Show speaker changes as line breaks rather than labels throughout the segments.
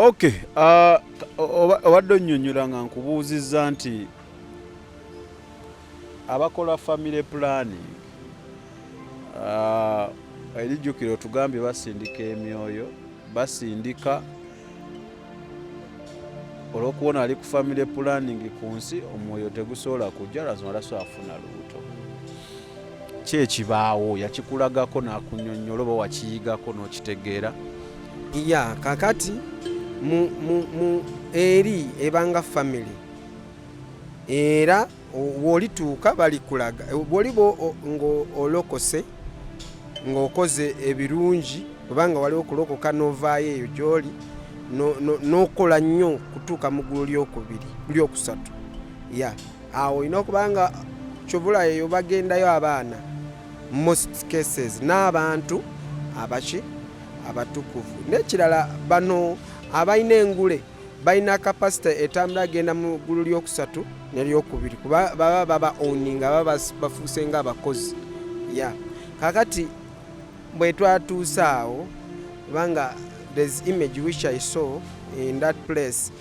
Okay, obadde onnyonnyola nga nkubuuzizza nti abakola family planning erijjukiro tugambye basindika emyoyo, basindika olw'okuwona ali ku family planning ku nsi omwoyo tegusobola kujja lazima so afuna lubuto. Ki ekibaawo yakikulagako n'akunnyonnyola oba wakiyigako n'okitegeera?
Ya kakati mu eri ebanga family era wolituuka balikulaga bwolibo ng'olokose ng'okoze ebirungi kubanga waliwo okulokoka n'ovaayo eyo gy'oli n'okola nnyo kutuuka mu ggulu lyokusatu. Ya awo olina okubanga kyobula eyo bagendayo abaana most cases n'abantu abatukuvu. N'ekirala bano abalina engule balina kapasite etambula agenda mu ggulu lyokusatu n'eryokubiri kuba baba owninga baba bafuuse ng'abakozi. Ya kakati bwe twatuuse awo kubanga there's image which I saw in that place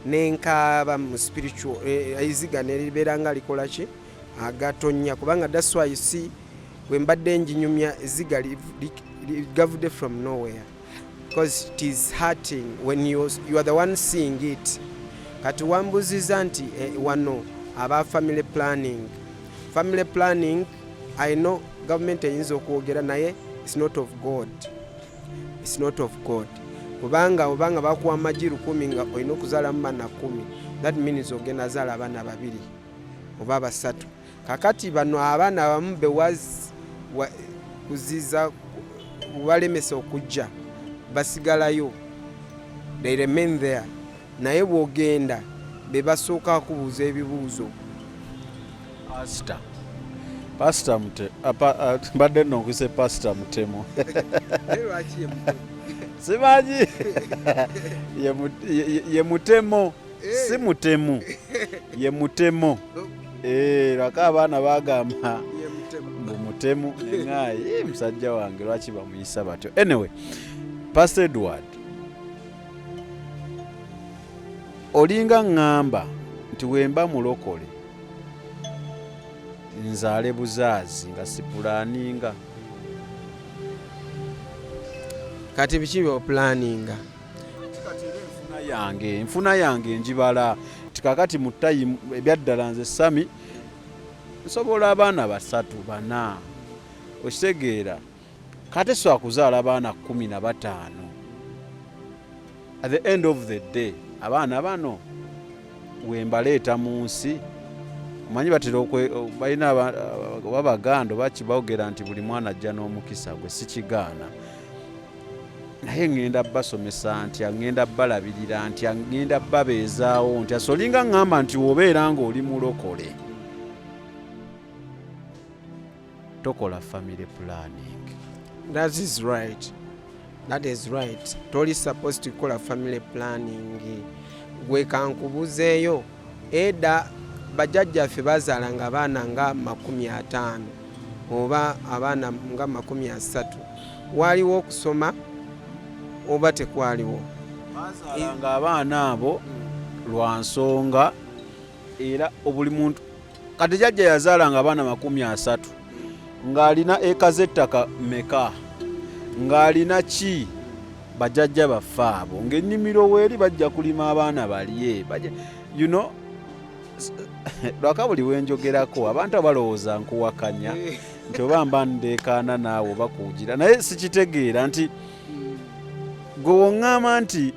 nenkaaba mu spiritual eiziga neribeera nga likola ki agatonya kubanga that's why you see bwe mbadde njinyumya eziga ligavudde from nowhere because it is hurting when you are the one seeing it. Kati wambuziza nti wano aba family planning I know government eyinza okwogera naye it's not of God kubanga bakuwa amagi 10 nga olina okuzaalamu baana 10 that means ogenda zaala abaana 2 oba 3. kakati bano abaana abamu kuziza balemesa okujja basigalayo they remain there naye bwogenda bebasooka kubuuza ebibuuzo.
Pastor mbadde nokuse Pastor Mutemo simanyi ye Mutemo si Mutemu ye Mutemo lwaka abaana bagamba Mutemu neŋŋaayi musajja wange lwaki bamuyisa batyo. Anyway, Pastor Edward olinga ŋŋamba nti wemba mulokole nzaale buzaazi nga sipulaninga
kati biki byopulaninga?
Enfuna yange njibala tikakati mu time ebyaddala nze Sami nsobola abaana 3 4 okitegeera kati so akuzaala abaana 15 at the end of the day abaana bano wembaleeta mu nsi manyi batera balina babagando bakibawogera nti buli mwana ajja n'omukisa gwe sikigaana naye ngenda basomesa nti ngenda balabirira nti ngenda babeezaawo nti asolinga ngamba nti wobeera nga oli mulokole tokola family planning.
That is right. Toli supposed to call a family planning. Gwe kankubuzeeyo eda bajjajjaffe bazaalanga abaana nga 50 oba abaana nga 30 waliwo okusoma oba tekwaliwo?
Bazaalanga abaana abo lwa nsonga era obuli muntu kati jjajja yazaalanga abaana 30 ng'alina eka z'ettaka meka ng'alina ki bajjajja baffe abo ng'ennimiro weeri bajja kulima abaana balye you know lwaka buli wenjogerako abantu abalowooza nkuwakanya nti oba mba ndeekaana naawe oba kuugira naye sikitegeera nti gwe woŋŋamba nti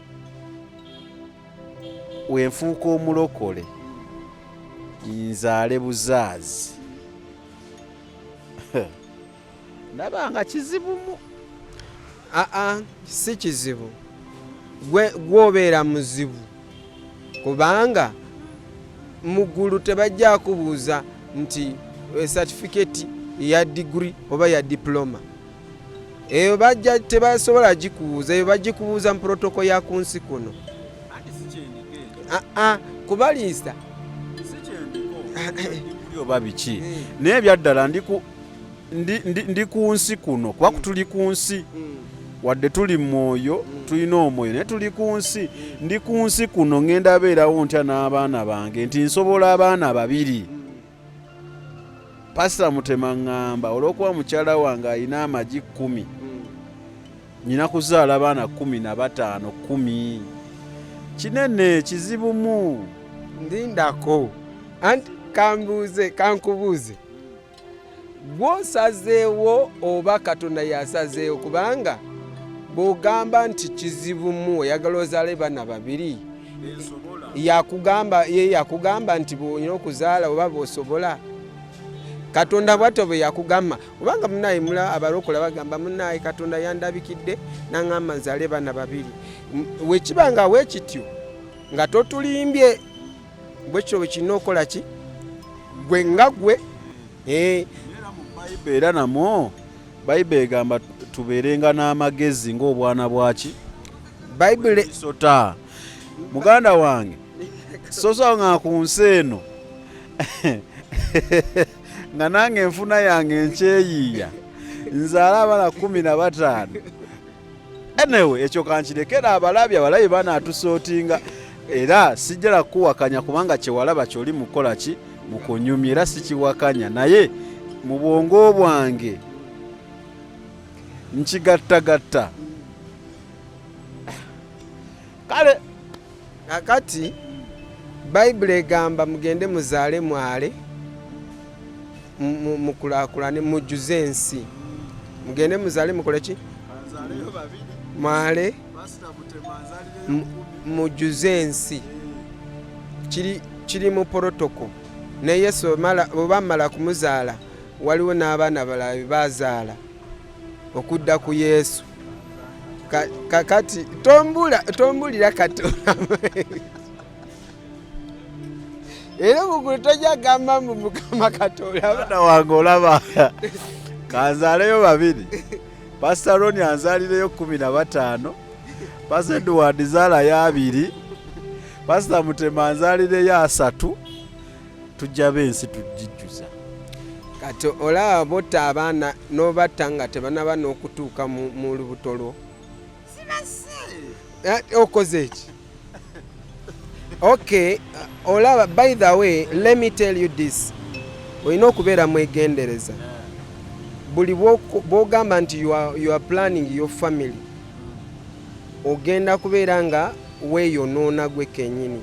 wenfuuka omulokole nzaale buzaazi nabanga kizibumu.
Si kizibu gwobeera muzibu kubanga mugulu tebajja kubuuza nti certificate ya degree oba ya diploma eyo bajja tebasobola gikubuuza eyo bagikubuuza mu protocol ya kunsi kuno kubalisa
oba biki naye byaddala ndi ku nsi kuno kuba tuli ku nsi wadde tuli mwoyo tulina omwoyo naye tuli ku nsi ndi ku nsi kuno ngenda beerawo ntya n'abaana bange nti nsobola abaana babiri. Pasita Mutema ŋŋamba olw'okuba mukyala wange alina amagi 10 nina kuzaala abaana 15 10 kinene kizibumu.
Ndindako anti kankubuuze bw'osazeewo oba Katonda yasazeewo kubanga bw'ogamba nti kizibumu oyagala ozaale bana babiri yakugamba nti bw'olina okuzaala oba bw'osobola Katonda bw'atyo bwe yakugamba obanga munaye abalokola bagamba munaye Katonda yandabikidde n'aŋŋamba nzaale bana babiri wekibanga weekityo nga totulimbye bwekyo bwekirina okukola ki gwe nga gwe
era namwo Bayibuli egamba tubeerenga n'amagezi ng'obwana bwaki
Bayibuli
sota. Muganda wange sosawo nga ku nsi eno nga nange enfuna yange nkyeyiiya nzaala abaana 15. Anyway ekyo kankirekera abalabi banaatusootinga era sijjala kuwakanya kubanga kyewalaba kyoli mukola ki mukunyumya era sikiwakanya naye mu bwongo bwange nkigattagatta. Kale
akati Bayibuli egamba mugende muzaale mwale mukulaakulane mujjuze ensi mugende muzaale mukole ki mwale mujjuze ensi kiri mu protocol ne Yesu oba mmala kumuzaala waliwo n'abaana balala bazaala okudda ku Yesu kakati tombulira Katonda era mugulu tojja gamba mu Mukama Katonda
wange olaba kanzaaleyo babiri. Pastor Roni anzaalireyo 15, Pastor Edward zaalayo 2, Pastor Mutema anzaalireyo 3. Tujja b'ensi tugijjuza
kati olaba botta abaana n'obatta nga tebanaba n'okutuuka mu lubuto lwo okoze eki. Okay, olaba by the way let me tell you this olina okubeera mwegendereza buli bw'ogamba nti you are planning your family ogenda kubeera nga weeyonoona gwe kennyini.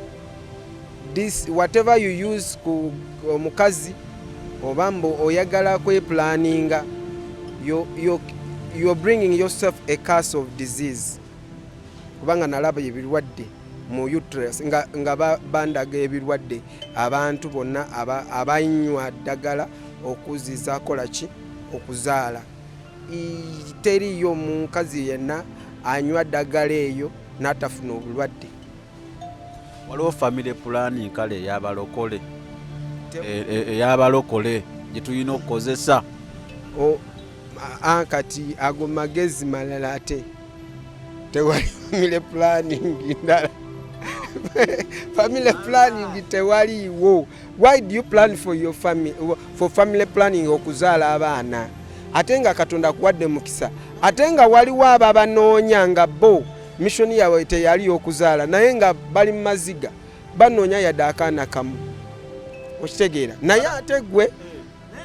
This whatever you use ku omukazi oba mbu oyagala kweplaninga you're bringing yourself a curse of disease kubanga nalaba ebirwadde mu uterus nga bandaga ebirwadde abantu bonna abanywa ddagala okuziza kola ki okuzaala. Teriyo mukazi yenna anywa ddagala eyo n'atafuna obulwadde.
Waliwo family planning kale eyabalokole gye tulina okukozesa.
Kati ago magezi malala ate tewali family planning ndala. Family planning tewaliwo. Why do you plan for your family, for family planning okuzaala abaana ate nga Katonda kuwadde mukisa ate nga waliwo ababanoonya nga bo mishoni yawe teyali okuzaala naye nga bali mu maziga banoonya yadde akaana kamu okitegeera naye ate gwe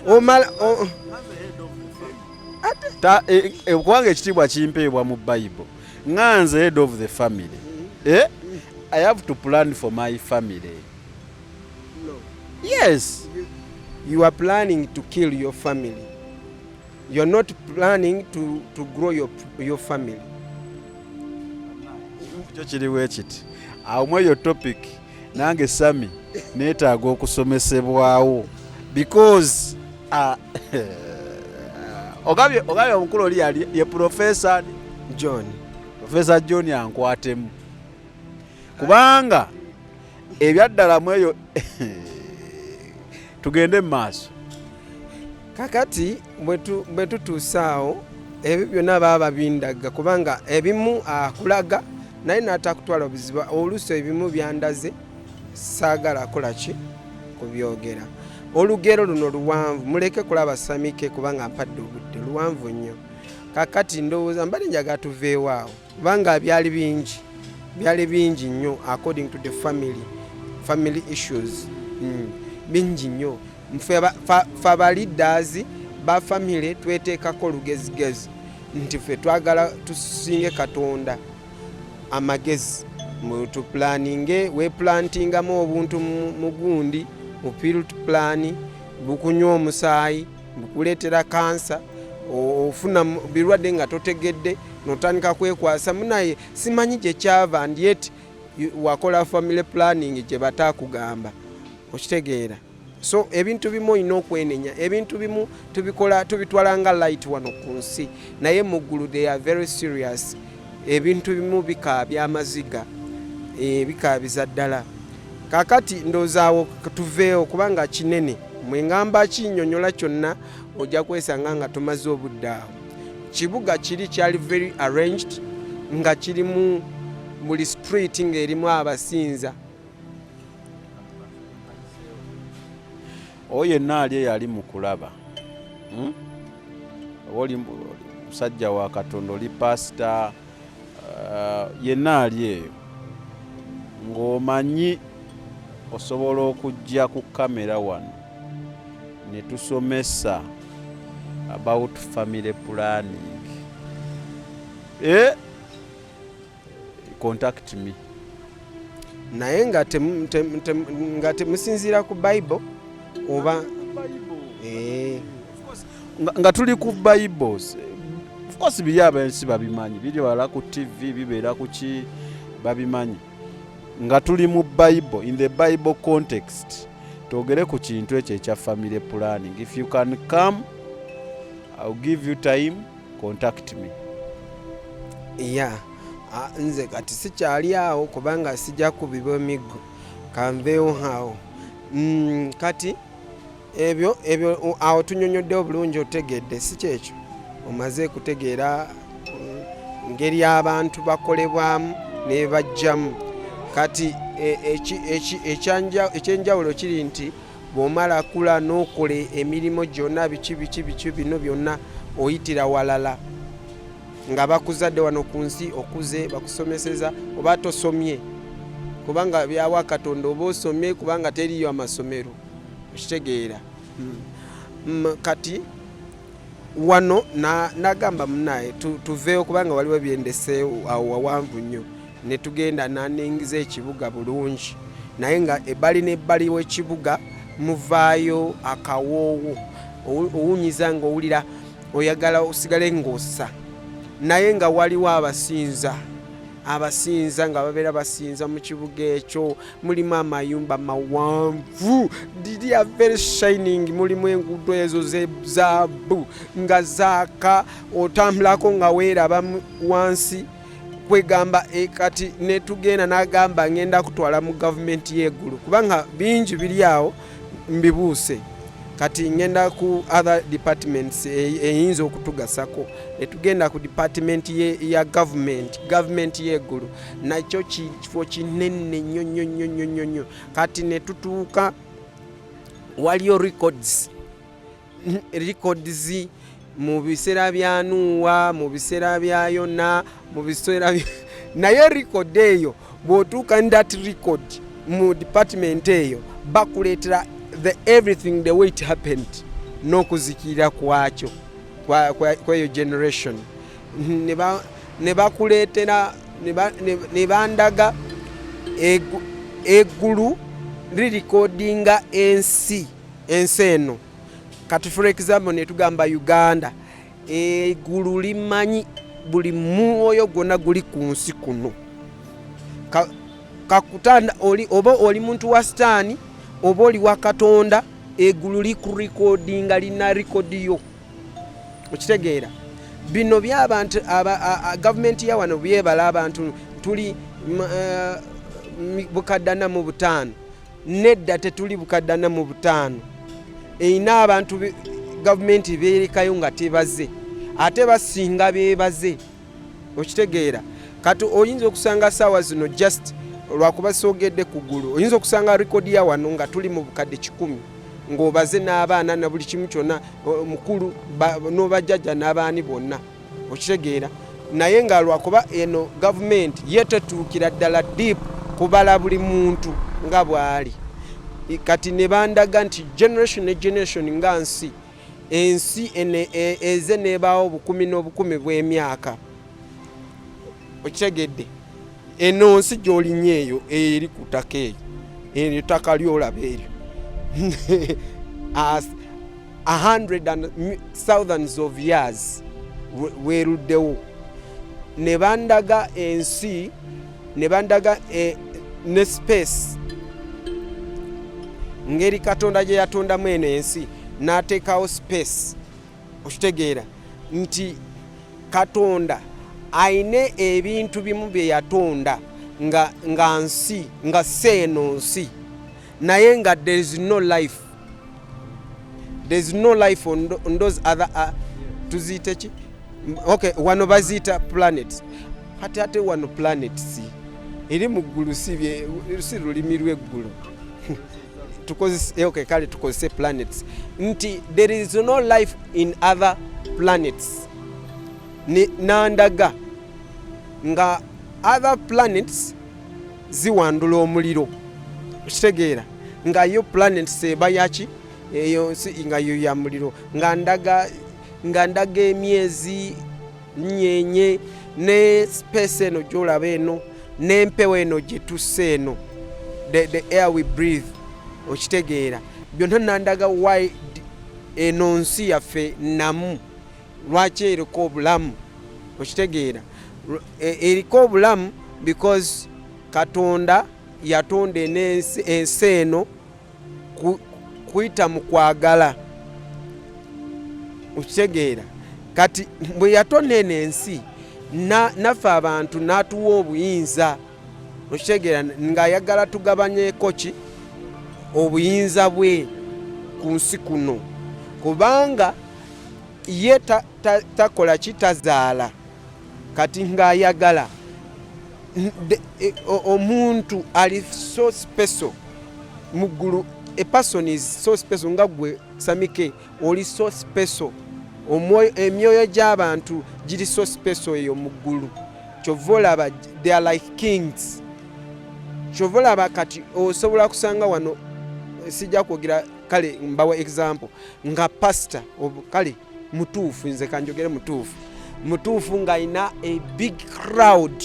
omala
kubanga ekitiibwa kimpeebwa mu Bible nganze head of the family. I have to plan for my family.
No.
Yes.
You are planning to kill your family. You are not planning to grow your family.
Kiriwo ekiti awo mweyo topic nange Sami neetaaga okusomesebwawo because ogabye omukulu oli yali ye Professor John ankwatemu kubanga ebyaddala mweyo tugende mu maaso.
Kakati bwe tutuusaawo ebyo byonna baba babindaga kubanga ebimu akulaga naye n'atakutwala obuzibu oluusi ebimu byandaze saagala akola ki kubyogera. Olugero luno luwanvu muleke kulaba Samike kubanga mpadde obudde luwanvu nnyo. kakati ndowooza mbale njaga tuveewo awo kubanga byali bingi nnyo according to the family issues bingi nnyo ffe abaleaders ba family tweteekako olugezigezi nti ffe twagala tusinge Katonda amagezi tupulaninge weplantingamu obuntu mugundi mupirit plan bukunywa omusaayi bukuleetera kansa ofuna birwadde nga totegedde notandika kwekwasa munaye simanyi gye kyava and yet wakola family planning gye batakugamba okitegeera. So ebintu bimu olina okwenenya, ebintu bimu tubitwala nga light wano ku nsi naye muggulu they are very serious. Ebintu bimu bikaabya amaziga bikaabiza ddala. Kakati ndozaawo tuveewo kubanga kinene mwengamba kinyonyola kyonna ojja kwesanga nga tumaze obudde awo. Kibuga kyali very arranged nga kirimu buli street ng'erimu abasinza.
Oyo yenna ali yali mu kulaba oli musajja wa Katonda oli pasita yenna ali eyo ng'omanyi osobola okujja ku kamera wano ne tusomesa about family planning. Contact me.
Naye nga temusinziira ku Bible oba
nga tuli ku Bibles. Of course biri abensi babimanyi, biri wala ku TV bibeera ku ki babimanyi. Nga tuli mu Bible, in the Bible context, togere ku kintu ekyo ekya family planning. If you can come, I'll give you time, contact me.
Yeah. Nze kati sikyali awo kubanga sijja kubiba emiggo kanveewo awo. Kati ebyo awo tunyonyodde obulungi otegedde si kyekyo omaze kutegeera ngeri abantu bakolebwamu ne bajjamu. Kati ekyenjawulo kiri nti bw'omala kula n'okola emirimu gyonna biki bino byonna oyitira walala nga bakuzadde wano ku nsi okuze bakusomeseza oba tosomye kubanga byawa Katonda oba osomye kubanga teriyo amasomero okitegeera. Kati wano nagamba munaye tuveewo kubanga waliwo byendeseewo awo wawanvu nnyo ne tugenda naningiza ekibuga bulungi naye nga ebbali n'ebbali w'ekibuga muvaayo akawoowo owunyiza ng'owulira oyagala osigale ng'ossa naye nga waliwo abasinza nga babeera basinza mu kibuga ekyo. Mulimu amayumba mawanvu diri are very shining, mulimu enguudo ezo z'ezzaabu nga zaaka otambulako nga weeraba wansi kwegamba. Kati ne tugenda n'agamba ngenda kutwala mu gavumenti y'eggulu kubanga bingi biri awo mbibuuse. Kati ngenda ku other departments eyinza okutugasako netugenda ku department ya government y'eggulu nakyo kifo kinene nnyo. Kati netutuuka waliyo records mu biseera bya Nuuwa, mu biseera bya Yona, mu biseera naye record eyo bw'otuuka that record mu department eyo bakuleetera everything the way it happened n'okuzikirira kwakyo kweyo generation ne bakuleetera ne bandaga eggulu lirikodinga ensi eno. Kati for example ne tugamba Uganda, eggulu limanyi buli mwoyo gwonna guli ku nsi kuno. Kakutanda oba oli muntu wa sitaani oba oli wa Katonda, eggulu likurikodinga lina rikodiyo okitegeera. Bino by'abantu gavumenti ya wano byebala abantu tuli bukaddana mu butaano, nedda tetuli bukaddana mu butaano. Eina abantu gavumenti beerekayo nga tebaze ate basinga beebaze okitegeera. Kati oyinza okusanga saawa zino just lwakuba soogedde ku ggulu oyinza okusanga rekodi ya wano nga tuli mu bukadde 10 ng'obaze n'abaana na buli kimu kyonna mukulu n'obajjajja n'abaani bonna okitegeera naye nga lwakuba eno gavumenti yetetuukira ddala deep kubala buli muntu nga bw'ali kati ne bandaga nti generation ne generation nga ensi eze neebaawo obukumi n'obukumi bw'emyaka okitegedde eno nsi gy'olinnya eyo eri ku ttaka eyo ettaka lyolaba eryo as 100 and thousands of years weruddewo ne bandaga ensi ne bandaga ne space ngeri Katonda gye yatondamu eno ensi n'ateekawo space okitegeera nti Katonda ayine ebintu bimu bye yatonda nga nsi nga seeno nsi naye nga there is no life on those other tuziyite ki okay wano baziyita planets ate wano planets eri mu ggulu si lulimi lw'eggulu okay kale tukozese planets nti there is no life in other planets nandaga nga other planets ziwandula omuliro okitegeera nga yo planets eba yaki eyo nga yo ya muliro nga ndaga emyezi nyenye ne space eno gyolaba eno n'empewo eno gye tusse eno the air we breathe okitegeera byonna nandaga why eno nsi yaffe namu lwaki eriko obulamu okitegeera eriko obulamu because Katonda yatonda ensi eno kuyita mu kwagala okitegeera kati bwe yatonda eno ensi naffe abantu n'atuwa obuyinza okitegeera ng'ayagala tugabanyeeko ki obuyinza bwe ku nsi kuno kubanga ye takola kitazaala kati ng'ayagala omuntu ali so special mugulu a person is so special nga gwe Samike oli so special emyoyo gy'abantu giri so special eyo muggulu kyova olaba they are like kings kyova olaba kati osobola kusanga wano sijja kwogera kale mbawa example nga pastor kale mutuufu nze kanjogere mutuufu ng'alina a big crowd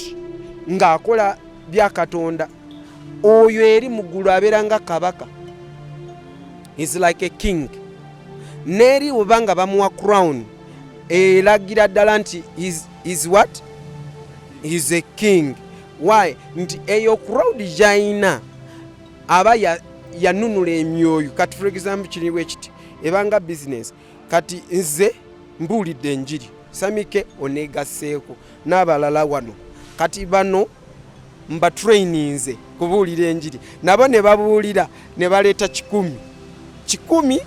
ng'akola bya Katonda oyo eri muggulu abeera nga kabaka is like a king neri obanga bamuwa crown eragira ddala nti is what is a king why nti eyo crowd jaina aba yanunula emyoyo kati for example kiriwe kiti ebanga business kati nze mbuulidde enjiri Samike onegaseeko n'abalala wano kati bano mba traininze kubuulira enjiri nabo ne babuulira ne baleeta 10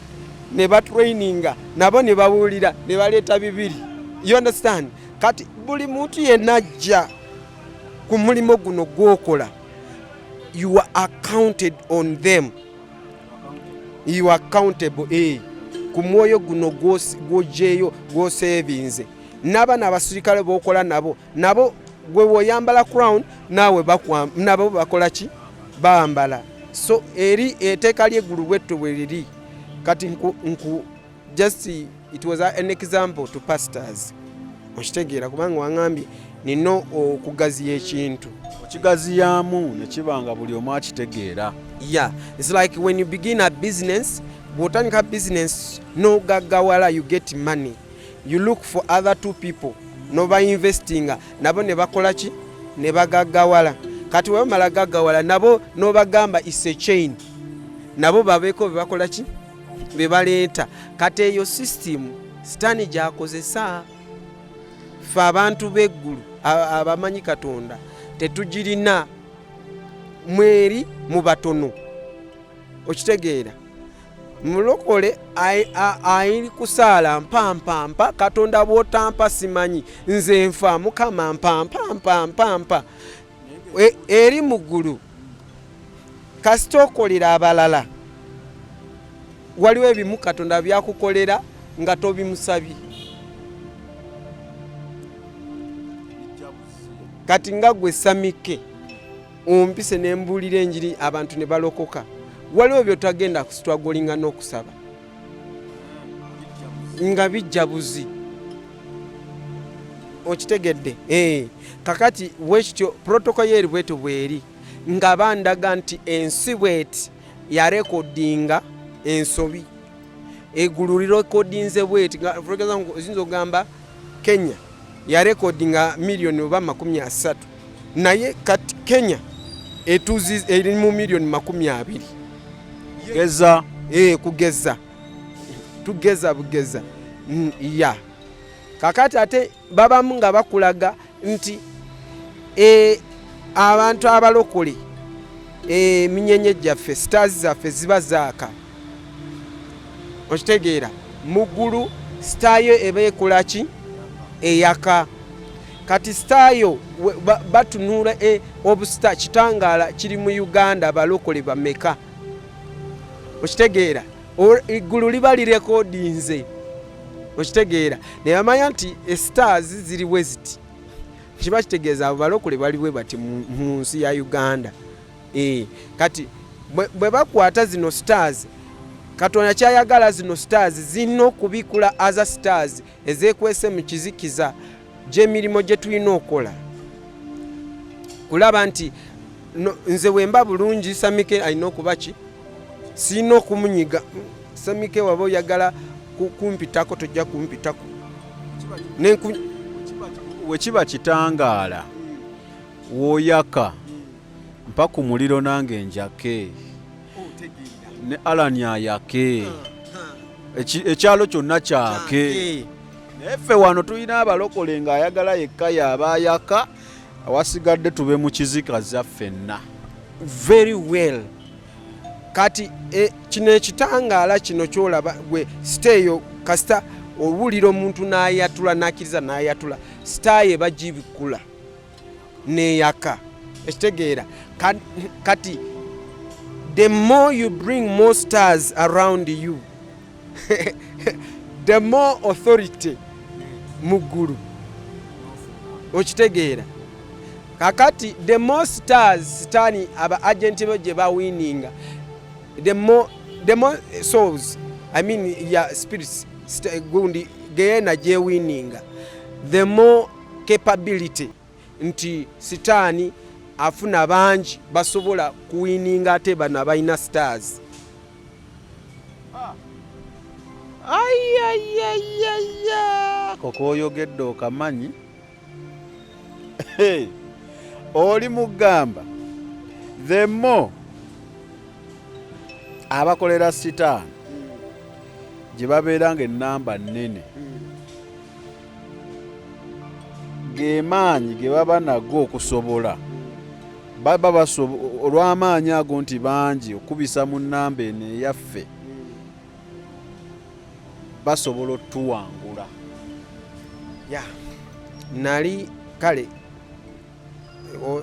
ne batraininga nabo ne babuulira ne baleeta 2 you understand kati buli muntu yenajja ku mulimo guno gwokola you are accounted on them you are accountable ku mwoyo guno gwojeeyo gwosevinze n'abaana abasirikale bokola nabo gwe woyambala crown naawe nabo bakola ki bambala so eri eteeka ly'eggulu bwetto bwe liri kati nku just it was an example to pastors okitegeera kubanga wangambye nino okugaziya ekintu
okigaziyaamu ne kibanga buli omu akitegeera
yeah it's like when you begin a business bw'otandika business no gaggawala you get money you look for other 2 people no ba investinga nabo ne bakola ki ne bagaggawala kati we bamala gaggawala nabo no bagamba is a chain nabo babeeko bebakola ki bebaleeta kati eyo system sitaani gyakozesa fe abantu b'eggulu abamanyi Katonda tetugirina mweri mu batono okitegeera mulokole ayiri kusaala mpampampa Katonda bw'otampa simanyi nze nfa Mukama mpampampa eri muggulu kasita okolera abalala waliwo ebimu Katonda byakukolera nga tobimusabye kati nga gwe Samike ompise ne mbuulira enjiri abantu ne balokoka waliwo byotagenda kusitwagolinga n'okusaba nga bijja buzi okitegedde kakati bwekityo protoko yeri bwetu bweri nga bandaga nti ensi bweti yarekodinga ensobi egulu lirekodinze bweti zinza ogamba Kenya yarekodinga miliyoni oba 30 naye kati Kenya etuzi eri mu miliyoni 20
geza
kugeza tugeza bugeza ya kakati ate babamu nga bakulaga nti abantu abalokole minyenye gyaffe stars zaffe ziba zaaka okitegeera mugulu stayo eba ekolaki eyaka kati stayo batunula obusta kitangaala kiri mu Uganda abalokole bameka okitegeera igulu liba lirekodinze okitegeera ne bamanya nti stars ziriwe ziti kiba kitegeeza abo balokole baliwe bati mu nsi ya Uganda kati bwe bakwata zino stars Katonda kyayagala zino stars zino kubikula aza stars ezekwese mu kizikiza gy'emirimu gye tulina okola kulaba nti nze wemba bulungi Samike alina okuba ki sina okumunyiga Samike waba oyagala kumpitako tojja kumpitako
wekiba kitangaala woyaka mpa ku muliro nange njake ne Alani ayake ekyalo kyonna kyake neffe wano tulina abalokole nga ayagala yekka yabayaka awasigadde tube mu kizika zaffenna
very well kati kino ekitangaala kino kyolaba gwe siteeyo kasita owulira omuntu n'ayatula n'akkiriza n'ayatula sitaye bagibikula n'eyaka ekitegeera kati the more you bring more stars around you the more authority mugulu okitegeera kakati the more stars sitani aba agenti bo gye bawininga the more souls I mean ya spirits gundi geena gye wininga the more capability nti sitani afuna banji basobola kuwininga ate bana balina stars
koko oyogedde okamanyi oli mugamba the more abakolera sitaani gye babeeranga ennamba nnene gemaanyi ge baba nago okusobola baba olw'amaanyi ago nti bangi okubisa mu nnamba eno eyaffe basobola otuwangula
nali kale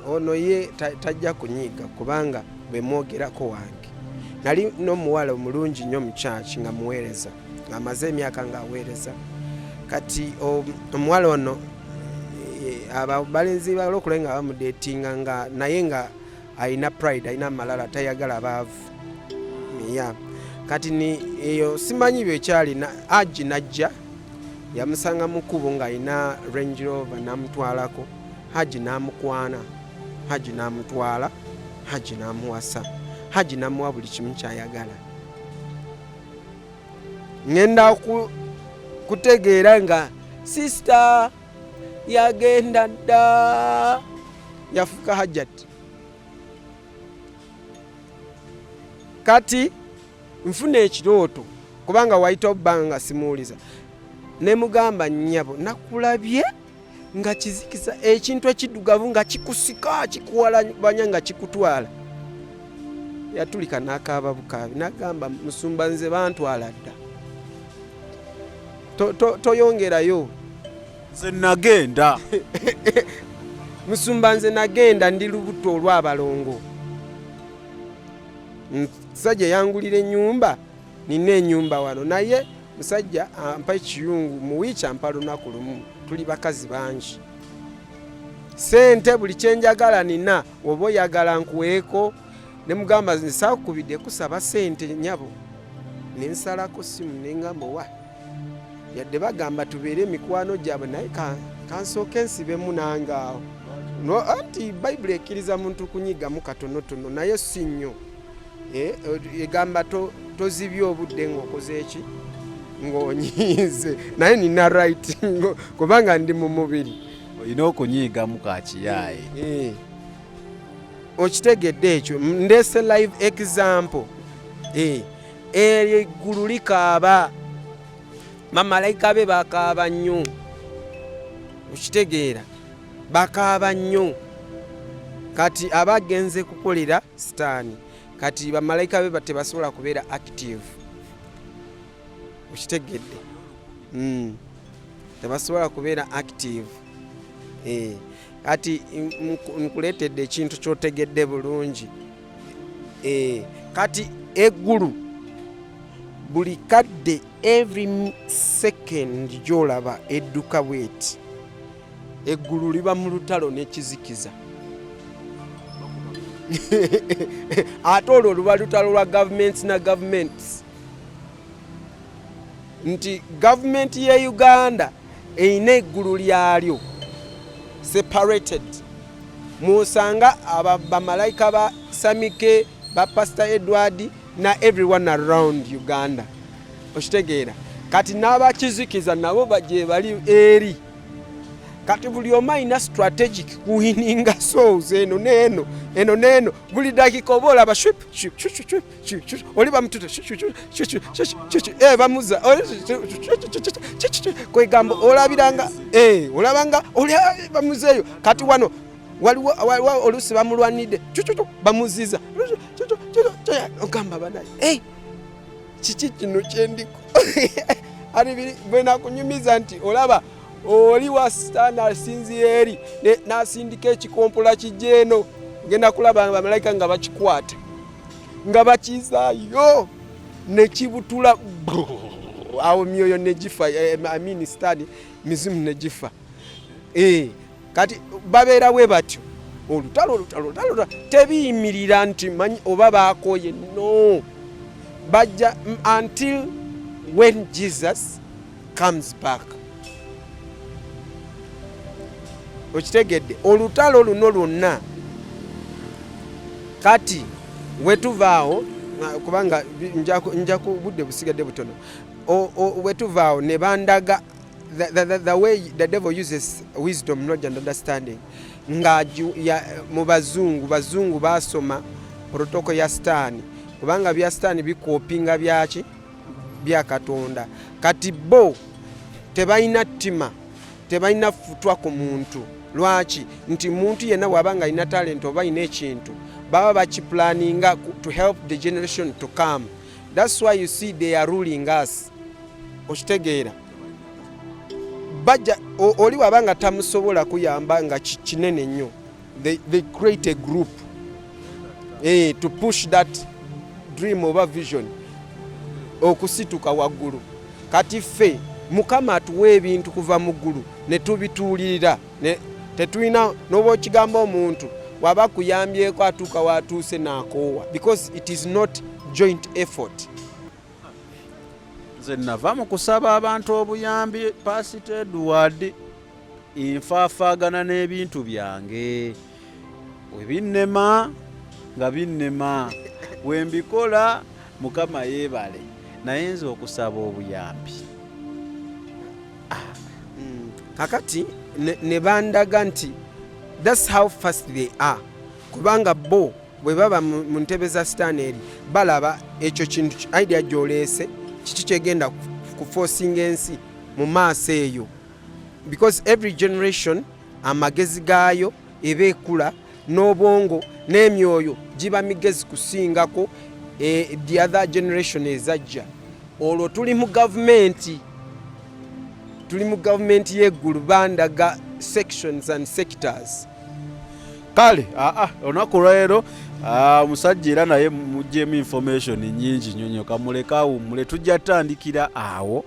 ono ye tajja kunyiga kubanga bwe mwogerako wange nali n'omuwala omulungi nnyo mu church nga muweereza ng'amaze emyaka ng'aweereza kati omuwala ono abalenzi balokole nga bamudeetinga nga naye nga alina pride alina malala tayagala baavu kati ni eyo simanyi byekyalina aji najja yamusanga mu kkubo ng'alina Range Rover n'amutwalako haji n'amukwana haji n'amutwala haji n'amuwasa haji n'amuwa buli kimu kyayagala ngenda kutegeera nga sister yagenda dda yafuka hajati kati nfuna ekirooto kubanga wayita obbanga simuuliza ne mugamba nnyabo nakulabye nga kizikiza ekintu ekiddugavu nga kikusika kikuwalabanya nga kikutwala yatulika n'akaaba bukaabi nagamba musumba nze bantwala dda toyongerayo
nze nagenda
musumba nze nagenda ndi lubuto olw'abalongo musajja yangulira ennyumba nina ennyumba wano naye musajja ampa ekiyungu mu wiiki ampa lunaku lumu tuli bakazi bangi sente buli kyenjagala nina oba oyagala nkuweeko ne mugamba nsaakubidde kusaba sente nyabo nensalako simu nengamba wa yadde bagamba tubeere emikwano gyabwe naye kansooke nsibemu nangaawo no anti bayibuli ekkiriza muntu kunyigamu katonotono naye si nnyo egamba tozibye obudde ng'okoze eki ng'onyiize naye nina right kubanga ndi mu mubiri
olina okunyiigamu kakiyaaye
okitegedde ekyo ndeese live example eryo eggulu likaaba bamalayika be bakaaba nnyo okitegeera bakaaba nnyo kati abagenze kukolera sitaani kati bamalayika be tebasobola kubeera active okitegedde tebasobola kubeera active kati nkuleetedde ekintu kyotegedde bulungi kati eggulu buli kadde every second gyolaba edduka bweti eggulu liba mu lutalo n'ekizikiza ate olwo luba lutalo lwa gavumenti na gavumenti nti gavumenti ye Uganda eyina eggulu lyalyo separated musanga bamalayika ba Samike ba Pastor Edward na everyone around Uganda okitegeera kati n'abakizikiza nabo baje bali eri kati buli omu alina strategic kuwininga souls eno neeno buli dakika oba olaba oli bamututa bamuza kwegamba olabiranga olabanga oli bamuzeeyo kati wano waliwo oluusi bamulwanidde bamuziza ogamba banaye kiki kino kyendiko ali bwenakunyumiza nti olaba oli wa sitaani asinziira eri n'asindika ekikompola kijeeno ngenda kulaba bamalayika nga bakikwata nga bakizaayo ne kibutula awo myoyo ne gifa amini sitaani mizimu ne gifa kati babeera bwe batyo olutalo tebiyimirira nti manyi oba baakoye no bajja until when Jesus comes back okitegedde olutalo luno lwonna kati wetuvaawo kubanga nja ku budde busigadde butono wetuvaawo ne bandaga the way the devil uses wisdom knowledge and understanding nga mu bazungu basoma protoko ya sitaani kubanga bya sitaani bikopinga byaki bya Katonda kati bo tebalina ttima tebalina futwa ku muntu lwaki nti muntu yenna wabanga alina talent oba alina ekintu baba bakiplaninga to help the generation to come. That's why you see they are ruling us. Okitegeera bajja oli wabanga tamusobola kuyamba nga kinene nnyo they create a group to push that dream over vision okusituka waggulu kati ffe Mukama atuwa ebintu kuva mu ggulu ne tubituulirira tetulina n'oba okigamba omuntu waba kuyambyeko atuuka watuuse n'akoowa because it is not joint effort.
Nze nava mu kusaba abantu obuyambi Pastor Edward nfaafaagana n'ebintu byange webinnema nga binnema wembikola Mukama yeebale naye nze okusaba obuyambi
kakati ne bandaga nti that's how fast they are kubanga bo bwe baba mu ntebe za sitaani eri balaba ekyo kintu idea gyoleese kiki kyegenda kuforcing ensi mu maaso eyo because every generation amagezi gaayo eba ekula n'obwongo n'emyoyo giba migezi kusingako the other generation ezajja olwo tuli mu gavumenti y'eggulu bandaga sections and sectors.
Kale olunaku lwaleero omusajja era naye muggyemu information nyingi nyonyoka muleka awummule tujja tandikira awo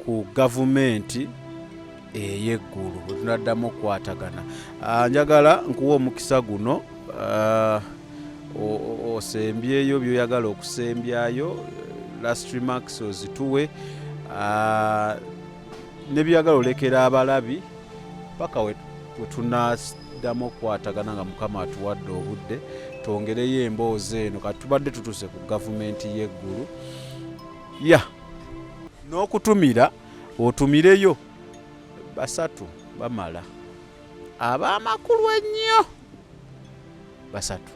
ku gavumenti ey'eggulu bwe tunaddamu okukwatagana. Njagala nkuwa omukisa guno osembyeyo by'oyagala okusembyayo, last remarks ozituwe, ne byagala olekera abalabi paka we tunaddamu okukwatagana nga Mukama atuwadde obudde twongereyo emboozi eno kati tubadde tutuse ku gavumenti y'eggulu n'okutumira otumireyo basatu bamala, ab'amakulu ennyo basatu.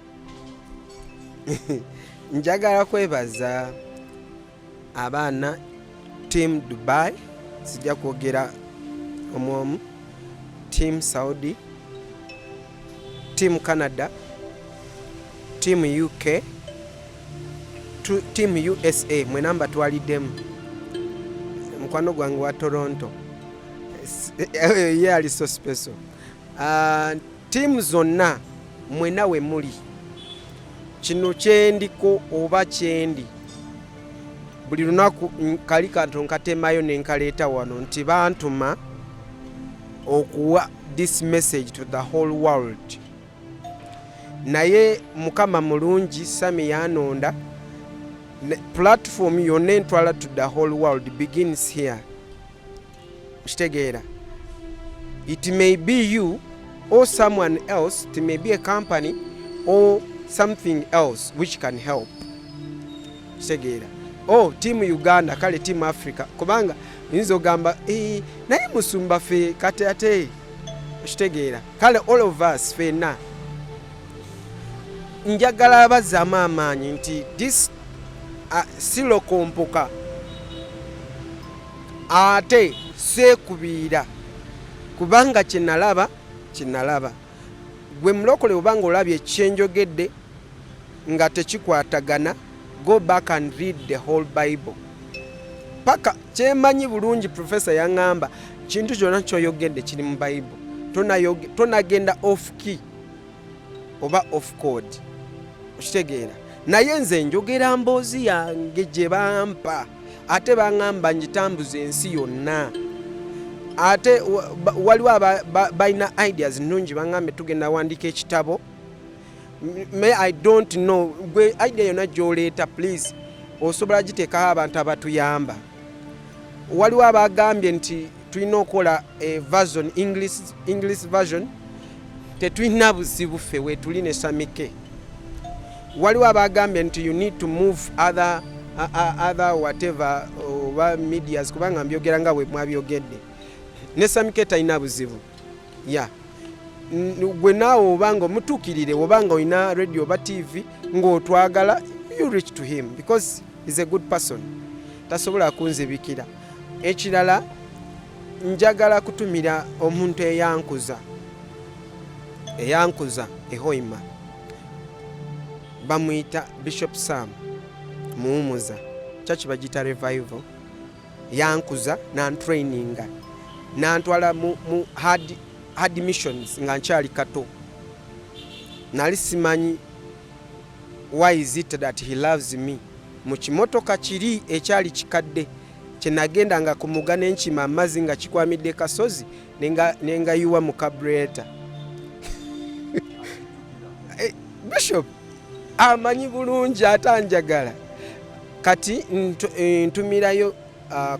Njagala kwebaza abaana Team Dubai, sijja kwogera omwomu, Team Saudi, Team Canada, Team UK, Team USA, mwena mbatwaliddemu mukwano gwange wa Toronto. Ye ali so special. Team zonna mwena we muli, kino kyendiko oba kyendi, buli lunaku kali kantu nkatemayo nenkaleeta wano nti bantuma okuwa this message to the whole world. Naye Mukama mulungi, Sami yanonda platform yonna entwala to the whole world begins here. Kitegeera, it may be you or someone else, it may be a company or something else which can help. Kitegeera, Team Uganda kale Team Africa, kubanga nzo ogamba naye musumba fe kati ate. Kitegeera, kale all of us fena njagala abazaamu amaanyi nti this silokompoka ate seekubiira, kubanga kyenalaba gwe mulokole obanga olabye ekyenjogedde nga tekikwatagana, go back and read the whole Bible. Paka kyemanyi bulungi professor yaŋŋamba kintu kyonna kyoyogedde kiri mu Bible, tonagenda off key oba off code. Okitegeera, naye nze njogera mboozi yange gye bampa, ate baŋŋamba ngitambuza ensi yonna. Ate waliwo balina ideas nnungi, baŋŋambe tugenda wandika ekitabo. I don't know, gwe idea yonna gy'oleeta please osobola giteekaho abantu abatuyamba. Waliwo abagambye nti tulina okukola version English version, tetulina buzibu ffe weetuli ne Samike. Waliwo abagambye nti you need to move other whatever oba medias, kubanga mbyogera nga bwe mwabyogedde. Ne Samike talina buzibu. Gwe naawe obanga omutuukirire, obanga olina radio oba TV ng'otwagala, you reach to him because he's a good person. Tasobola kunzibikira. Ekirala, njagala kutumira omuntu eyankuza ehoima, bamuyita Bishop Sam Muwumuza, church bagita revival. Yankuza nantraininga, nantwala mu hard missions nga nkyali kato. Nali simanyi why is it that he loves me. Mu kimotoka kiri ekyali kikadde kyenagenda nga kumuga n'enkima amazzi nga kikwamidde kasozi nenga yuwa mu carburetor. Bishop amanyi bulungi atanjagala. Kati ntumirayo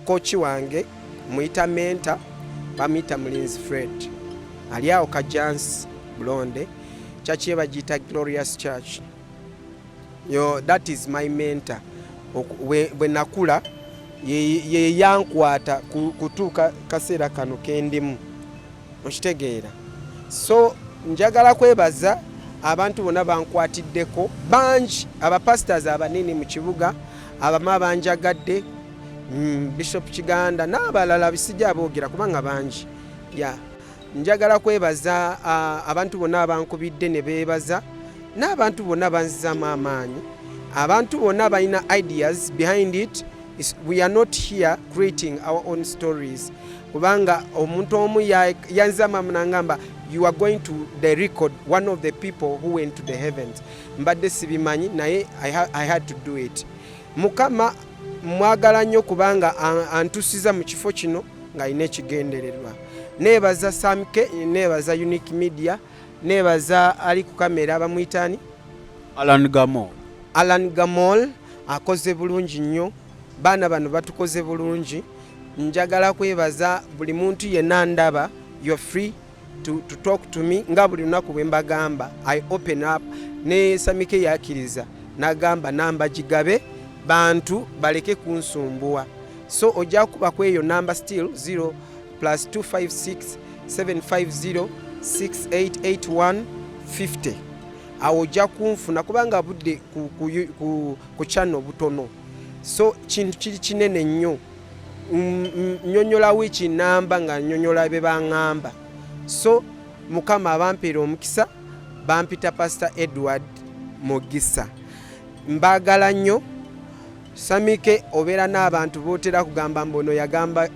coach wange muyita mentor, bamuyita Mulinzi Fred, ali awo Kajansi Blonde, church bagiyita Glorious Church. That is my mentor. Bwe nakula ye yankwata kutuuka kaseera kano kendimu. Okitegeera. So njagala kwebaza abantu bonna bankwatiddeko bangi, abapastors abanene mu kibuga, abama banjagadde, Bishop Kiganda n'abalala bisijja aboogera kubanga bangi. Njagala kwebaza abantu bonna abankubidde ne beebaza, n'abantu bonna banzizaamu amaanyi, abantu bonna balina ideas behind it. We are not here creating our own stories. Kubanga omuntu omu yanzama mnangamba, you are going to the record one of the people who went to the heavens. Mbadde sibimanyi naye I had to do it. Mukama mwagala nnyo kubanga antusiza mu kifo kino ng'alina ekigendererwa. Neebaza Samke, neebaza Unique Media, neebaza ali ku kamera bamuyitani Alan Gamol akoze bulungi nnyo. Baana bano batukoze bulungi. Njagala kwebaza buli muntu yenna ndaba. You're free to talk to me nga buli lunaku bwe mbagamba. I open up. Ne Samike yakiriza n'agamba namba gigabe bantu baleke kunsumbuwa. So ojja kuba kweyo namba still 0 +256 750 6881 50. Awo ojja kunfuna kubanga budde ku channel butono. So kintu kiri kinene nnyo. Nyonyola wiki namba nga nyonyola be baŋŋamba. So Mukama abampeera omukisa bampita Pastor Edward Mogisa. Mbagala nnyo. Samike obeera n'abantu bootera kugamba mbono yagamba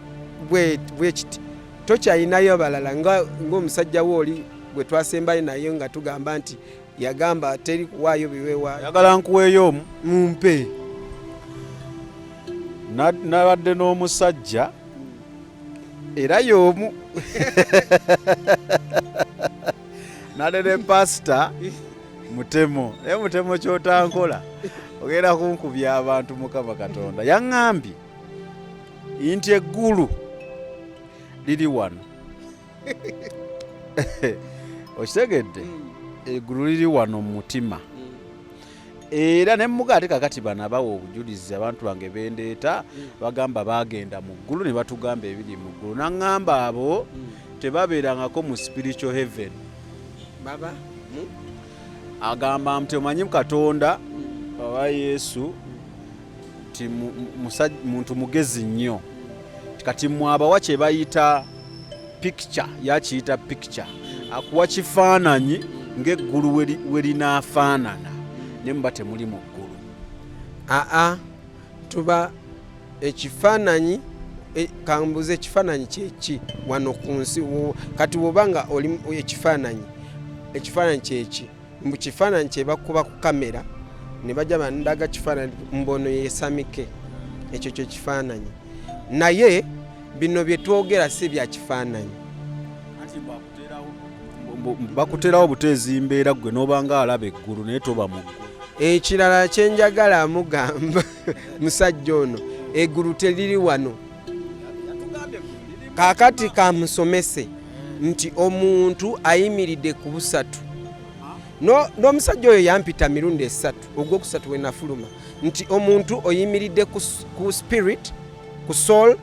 bwekiti. Tokyayinayo balala ng'omusajja wo oli bwe twasembayo naye nga tugamba nti yagamba teri kuwaayo biweewaayo.
Yagala nkuweeyo omu
mumpe.
Nabadde n'omusajja era y'omu nade ne Pastor Mutemo. Naye Mutemo kyotankola ogenda kunkubya abantu Mukama Katonda. Yaŋŋambye nti eggulu liri wano. Okitegedde? Eggulu liri wano mu mutima. Era ne muga ate kakati bana bawo obujulizi abantu bange bendeeta bagamba bagenda mu ggulu ne batugamba ebiri mu ggulu. Naŋŋamba abo tebabeerangako mu spiritual heaven.
Baba
agamba nti omanyi Katonda oba Yesu ti muntu mugezi nnyo. Kati mwabawa kye bayita picture, yakiyita picture. Akuwa kifaananyi ng'eggulu we linaafaanana. Ne muba temuli mu ggulu.
Tuba ekifaananyi kambuze ekifaananyi kyeki wano ku nsi. Kati wobanga oli ekifaananyi kyeki mu kifaananyi kye bakuba ku kamera ne bajja bandaga kifaananyi mbono yesamike. Ekyo kyo kifaananyi. Naye bino bye twogera si bya kifaananyi.
Bakuterawo buteezi mbeera gwe n'obanga alaba eggulu naye toba mu ggulu.
Ekirala kyenjagala amugamba musajja ono eggulu teriri wano. Kaakati kamusomese nti omuntu ayimiridde ku busatu. N'omusajja oyo yampita mirundi 3 ogwokusatu we nafuluma nti omuntu oyimiridde ku spirit, ku soul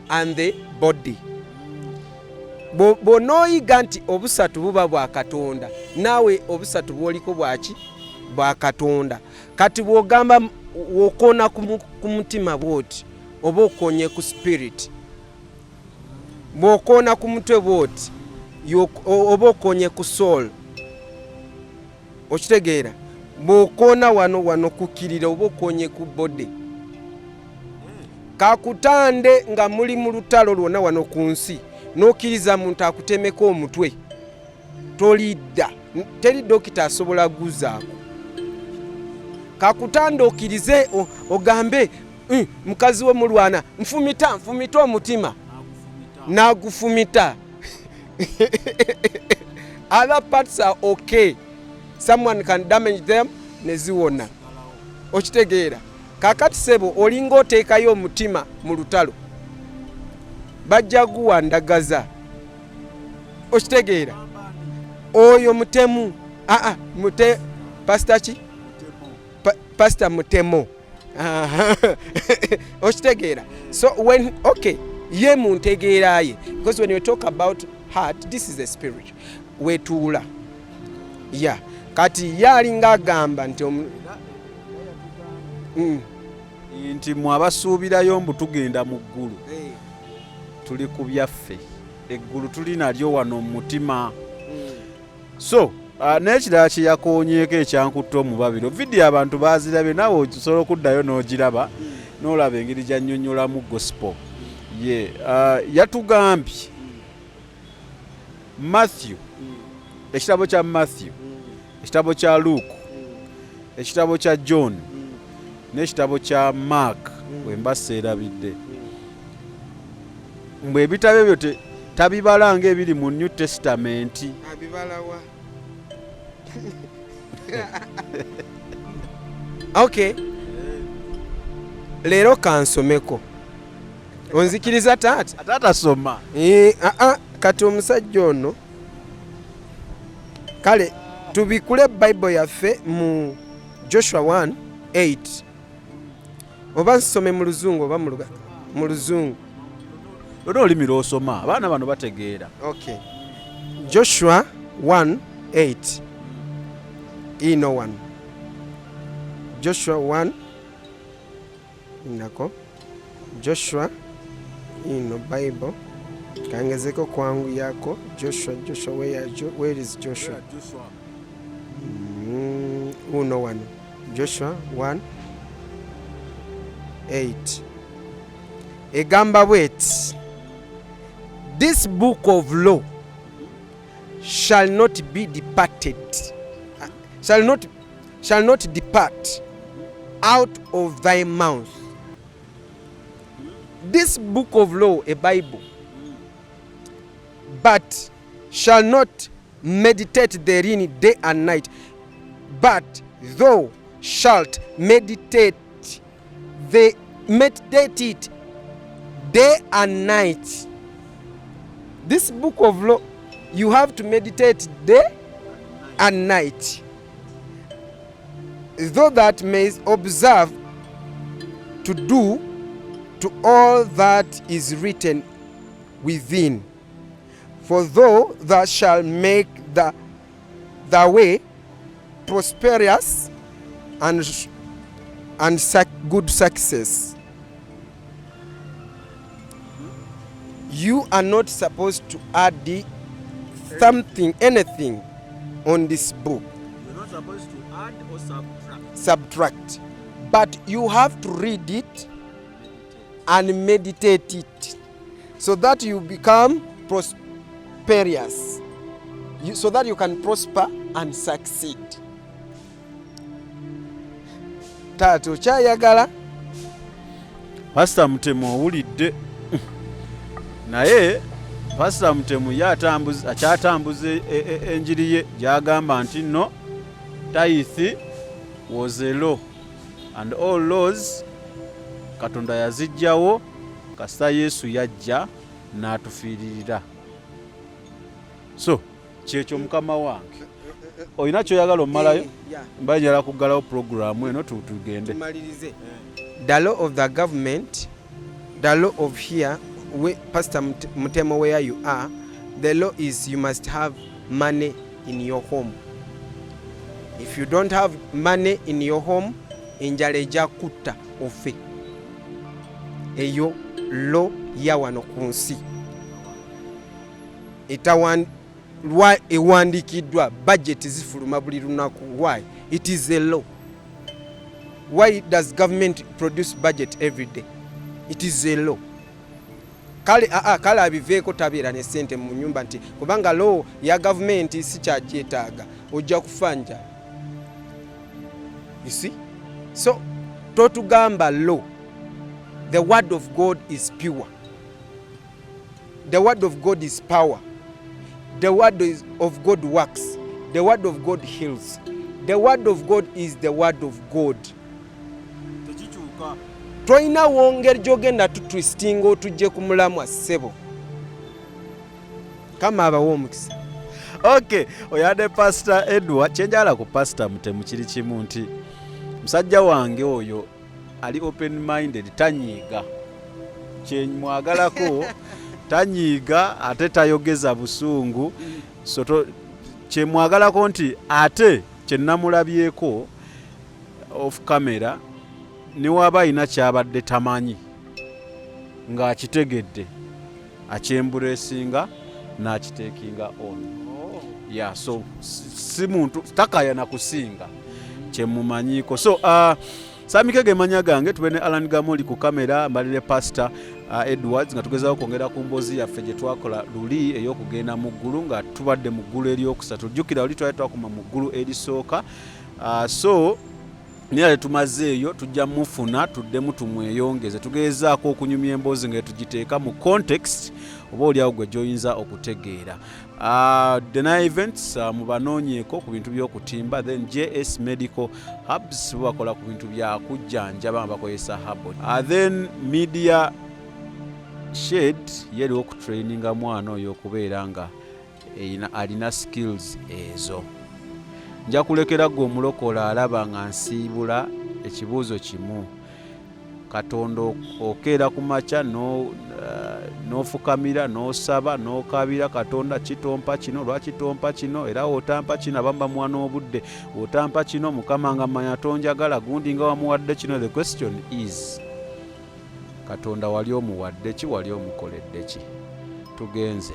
and the body. Bw'onooyiga nti obusatu buba bwa Katonda naawe obusatu bw'oliko bwaki bwa Katonda. Kati bw'ogamba wokoona ku mutima bw'oti oba okoonye ku spirit, bw'okoona ku mutwe bw'oti oba okoonye ku soul. Okitegeera? Bw'okoona wano kukkirira oba okoonye ku body. Kakutande nga muli mu lutalo lwonna wano ku nsi n'okkiriza muntu akutemeko omutwe tolidda. Teri dokita asobola guzaako. Kakutande okkirize ogambe mukazi we mulwana nfumita omutima n'agufumita. Other parts are okay. Someone can damage them neziwona. Okitegeera? Kakati sebo olinga oteekayo omutima mu lutalo bajja guwandagaza. Okitegeera? Oyo mutemu. Pastor ki? Pastor Mutemo. Okitegeera? So when ye muntegeeraye, because when you talk about heart, this is a spirit. Wetuula. Yeah. Kati yalinga agamba nti
nti mwabasuubirayo mbu tugenda mu ggulu. Tuli ku byaffe. Eggulu tuli nalyo wano mu mutima. So n'ekirala kye yakoonyeeko ekyankutte omubabiro vidiyo abantu baazirabye nawe osobola okuddayo n'ogiraba n'olaba engeri gy'annyonnyolamu gospel. Yatugambye Matthew, ekitabo kya Matthew, ekitabo kya Luke, ekitabo kya John n'ekitabo kya Mark we mbaseerabidde. mbwe ebitabo ebyo tabibala ng'ebiri mu New Testament.
Abibalawa. Okay. Leero kansomeko. Onzikiriza taata?
Taata soma.
Kati omusajja ono kale tubikule Bible yaffe mu Joshua 1:8. Oba nsome mu Luzungu oba mu Luzungu.
Lona olimi lw'osoma abaana bano bategeera.
Okay. Joshua 1:8. Ino 1. Joshua 1 nako Joshua ino Bible kangezeko kwangu yako Joshua where is Joshua? Uno 1 Joshua 1:8 egamba bweti, this book of law shall not be departed, shall not depart out of thy mouth. This book of law, a Bible, but shall not meditate therein day and night, but thou shalt meditate it day and night. This book of law, you have to meditate day and night, though that may observe to do to all that is written within. For though thou shalt make the way prosperous and good success, you are not supposed to add anything on this book.
You're not supposed to add or
subtract, but you have to read it and meditate it so that you become prosperous, so that you can prosper and succeed. Tato chayagala
Pastor Mutemu owulidde naye Pastor Mutemu akyatambuza enjiri ye gy'agamba nti no, tithe was a law and all laws Katonda yazijjawo kasita Yesu yajja n'atufiiririra. So kyekyo mukama wange olina kyoyagala omalayo? Mba njala kuggalawo programu eno tugende.
The law of the government, the law of here, Pastor Mutemo, where you are, the law is you must have money in your home. If you don't have money in your home, enjala ejja kutta ofe. Eyo law ya wano ku nsi. Ewandikiddwa budget zifuluma buli lunaku. Why? It is a law. Why does government produce budget every day? It is a law. Kale abiveeko tabeera ne ssente mu nyumba nti kubanga law ya government si kyakyetaaga ojja kufanja. You see? So totugamba law. The word of God is pure. The word of God is power. The word of God works. The word of God heals. The word of God is the word of God. Toina wongeri gyogenda tutwistinga otujje ku mulamwa ssebo. Kama abawo omukisa.
Okay, oyade Pastor Edward, kyenjala ku Pastor Mutemu kiri kimu nti musajja wange oyo ali open minded, tanyiiga kyemwagalako tanyiiga ate tayogeza busungu. So kyemwagalako nti ate kyenamulabyeko off camera niwaba ina kyabadde tamanyi ng'akitegedde akyembulesinga n'akiteekinga on. Yeah, so si muntu takaya na kusinga kyemumanyiiko. So Samikege manya gange tubene Alan Gamoli ku kamera mbalire Pastor Edwards nga tugezaho kwongera ku mbozi yaffe gye twakola luli ey'okugenda mu ggulu nga tubadde mu ggulu eryokusatu. Jjukira oli twali twakoma mu ggulu erisooka. So naye tumazeeyo tujja mufuna tuddemu tumweyongeze tugezaako okunyumya emboozi nga tugiteeka mu context oba oliawo gwe gyoyinza okutegeera. The events mubanoonyeeko ku bintu by'okutimba, then JS Medical Hubs bakola ku bintu bya kujjanjaba nga bakozesa habo. Then media shed yeri okutraininga mwana oyo okubeera nga alina skills ezo. Nja kulekera gwe omulokola alaba nga nsiibula ekibuuzo kimu. Katonda okeera ku makya n'ofukamira n'osaba n'okabira Katonda kitompa kino lwaki tompa kino era otampa kino abamba mwana obudde otampa kino Mukama nga manya tonjagala gundi nga wamuwadde kino. The question is Katonda wali omuwadde ki, wali omukoledde ki? Tugenze.